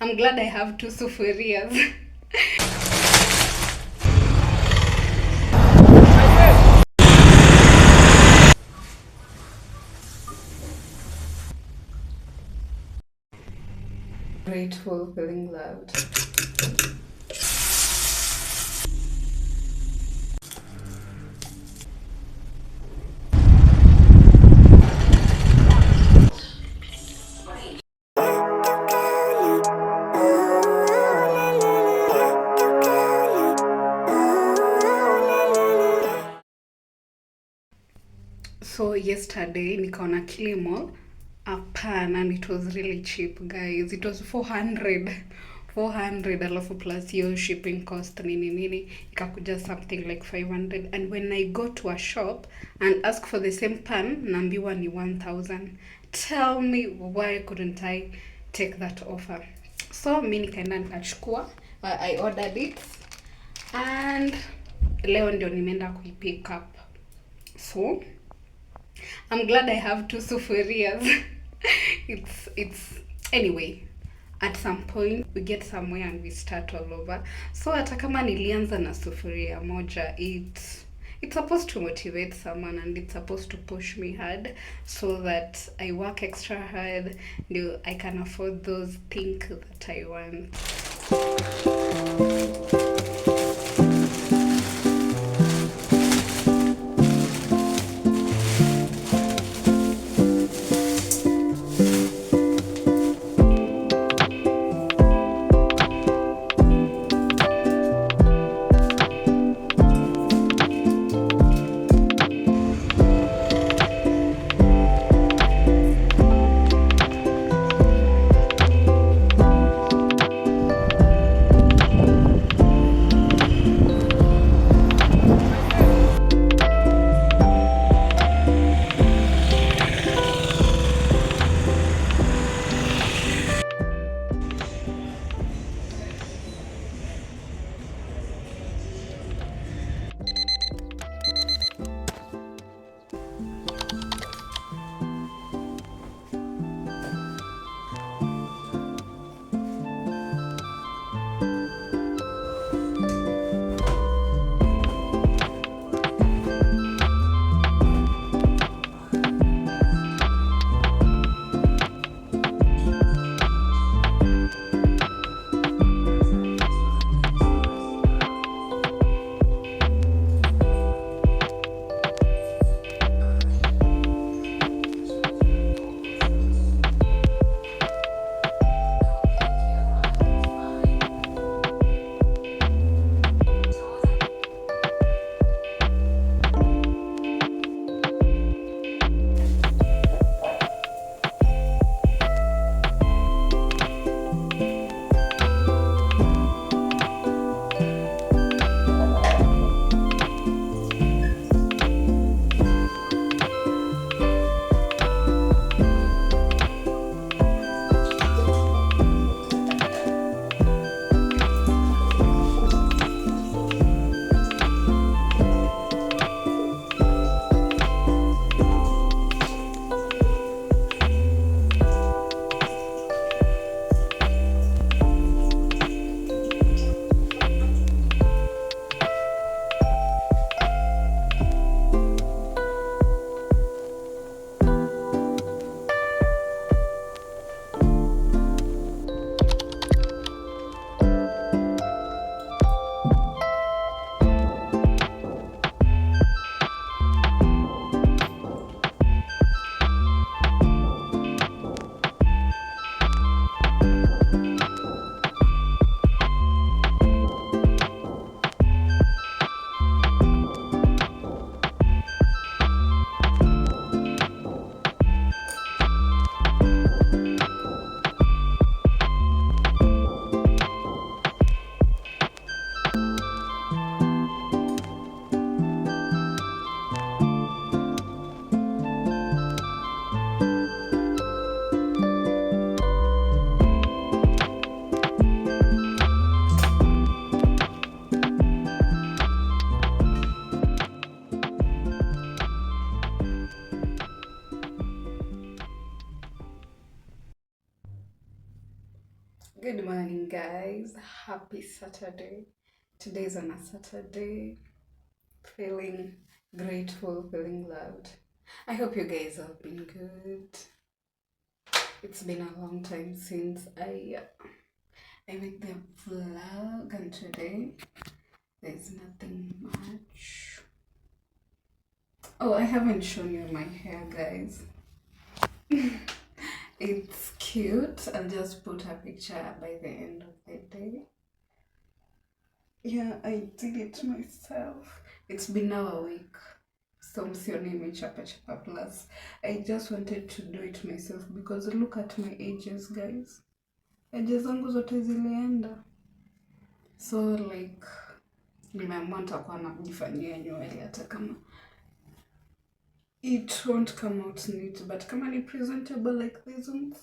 I'm glad I have two sufurias. Grateful, feeling loved. So yesterday nikaona Kilimall a pan and it was really cheap guys. It was 400 alafu plus your shipping cost nini nini ikakuja something like 500, and when I go to a shop and ask for the same pan naambiwa ni 1000. Tell me why couldn't I take that offer? So mi nikaenda nikachukua, I ordered it and leo ndio nimeenda kuipick up. So I'm glad I have two sufurias. it's anyway, at some point we get somewhere and we start all over. So hata kama nilianza na sufuria moja, it's supposed to motivate someone and it's supposed to push me hard so that I work extra hard, I can afford those things that I want. Good morning, guys. Happy Saturday. Today's on a Saturday. Feeling grateful, feeling loved. I hope you guys have been good. It's been a long time since I made the vlog, and today there's nothing much. Oh, I haven't shown you my hair, guys. It's cute. I'll just put a picture by the end of the day. Yeah, I did it myself. It's been now a week. So msioni imechapa chapa plus. I just wanted to do it myself because look at my ages, guys. Ages zangu zote zilienda. So like nimeamua nitakuwa najifanyia nywele hata kama it won't come out neat, but kama ni presentable like these ones,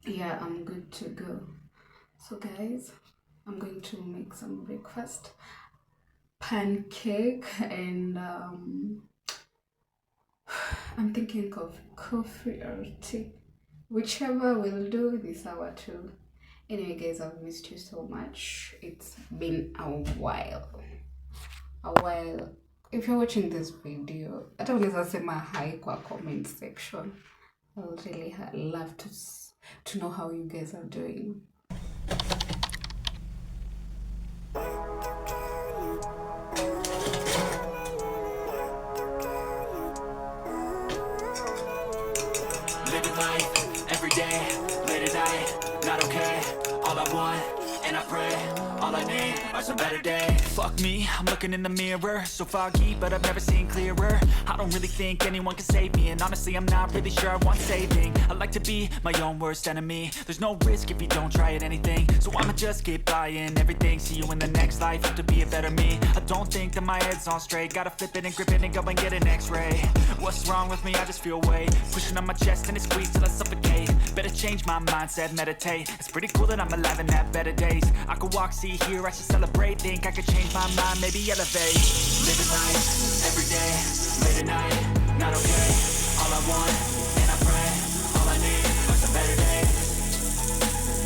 yeah, I'm good to go. So guys, I'm going to make some breakfast. Pancake and I'm thinking of coffee or tea. Whichever will do this hour too. Anyway, guys, I've missed you so much. It's been a while. A while. If you're watching this video, hata unaweza sema hi kwa comment section. I'll really love to know how you guys are doing. Living life every day, late at night, not okay. All I want, and I pray, all I need are some better days. Fuck me, I'm looking in the mirror, so foggy, but I've never seen clearer. I don't really think anyone can save me, and honestly I'm not really sure I want saving. I like to be my own worst enemy. There's no risk if you don't try at anything, so I'ma just keep buying everything. See you in the next life, have to be a better me. I don't think that my head's on straight, gotta flip it and grip it and go and get an x-ray. What's wrong with me? I just feel weight pushing on my chest and it squeezes till I suffocate. Better change my mindset, meditate. It's pretty cool that I'm alive and have better days. I could walk, see, hear, I should celebrate. Think I could change my mind, maybe elevate. Living life, every day, late at night, not okay. All I want, and I pray, all I need are some better days.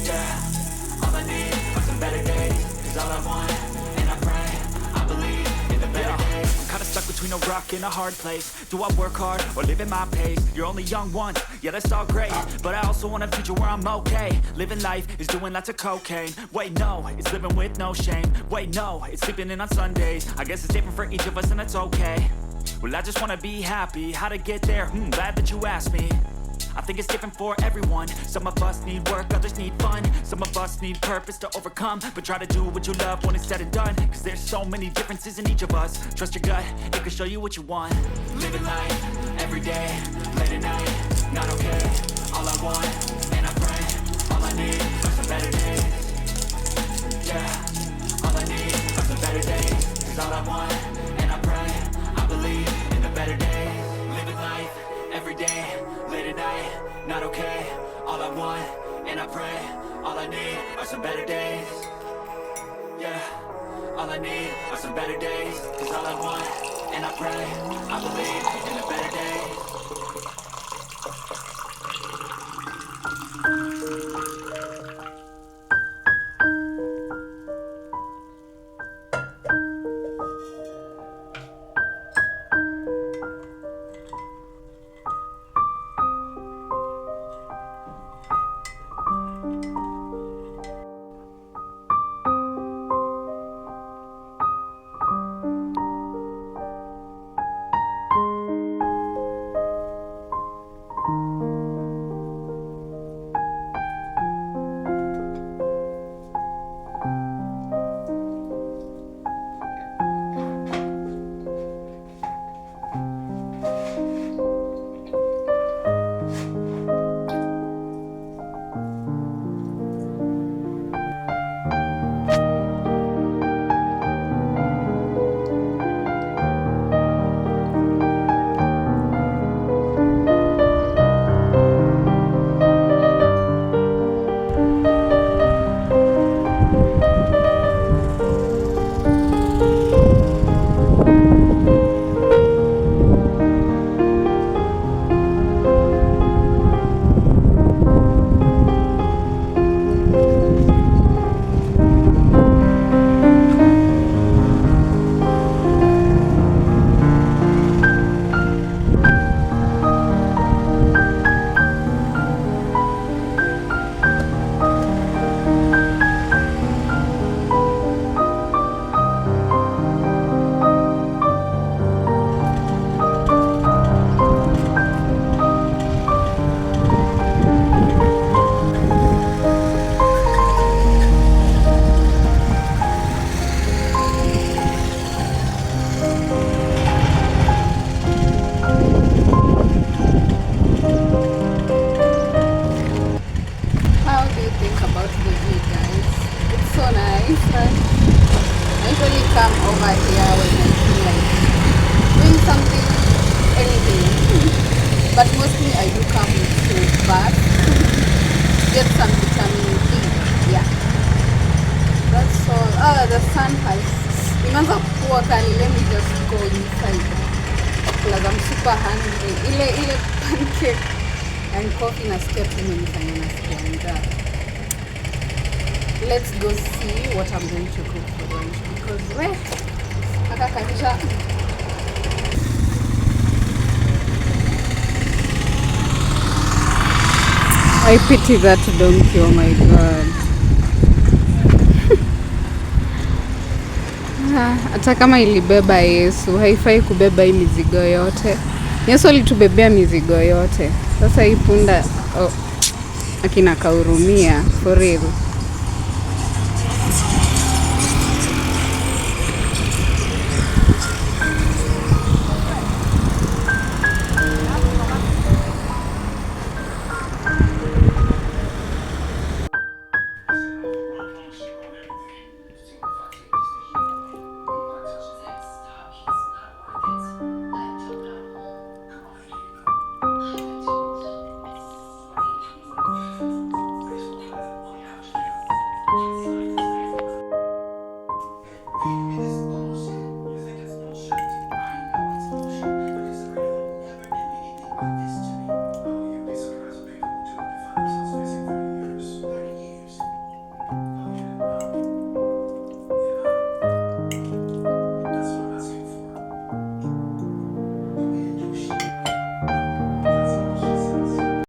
Yeah, all I need are some better days. Cause all I want, and I pray, I believe in the better days. I'm kinda stuck between a rock and a hard place. Do I work hard or live at my pace? You're only young once, yeah that's all great, but I also want a future where I'm okay. Living life is doing lots of cocaine. Wait no, it's living with no shame. Wait no, it's sleeping in on Sundays. I guess it's different for each of us and that's okay. Well I just wanna be happy, how to get there? Glad that you asked me. I think it's different for everyone. Some of us need work, others need fun. Some of us need purpose to overcome. But try to do what you love when it's said and done. Cause there's so many differences in each of us. Trust your gut, it can show you what you want. Living life, every day, late at night, not okay. All I want, and I pray, all I need are some better days. Yeah, all I need are some better days. Cause all I want, and I pray, I believe in the better days. Living life, every day, late at night, not okay. All I want, and I pray, all I need are some better days. Yeah, all I need are some better days. Cause all I want, and I pray, I believe in the better days. think about the view, guys. It's so nice. I usually come over here when I feel like doing something, anything. But mostly I do come to bath, get some vitamin D. Yeah, that's all. Oh, the sun has imeanza kuwa kali. Let me just go inside because I'm super hungry. Ile pancake and coffee nasikia tu imenifanya nasikia njaa. Let's go see what I'm going to cook for lunch because akakanisha. I pity that donkey, oh my god. Hata kama ilibeba Yesu, haifai kubeba hii mizigo yote. Yesu alitubebea mizigo yote. Sasa hii punda, akina kahurumia, for real.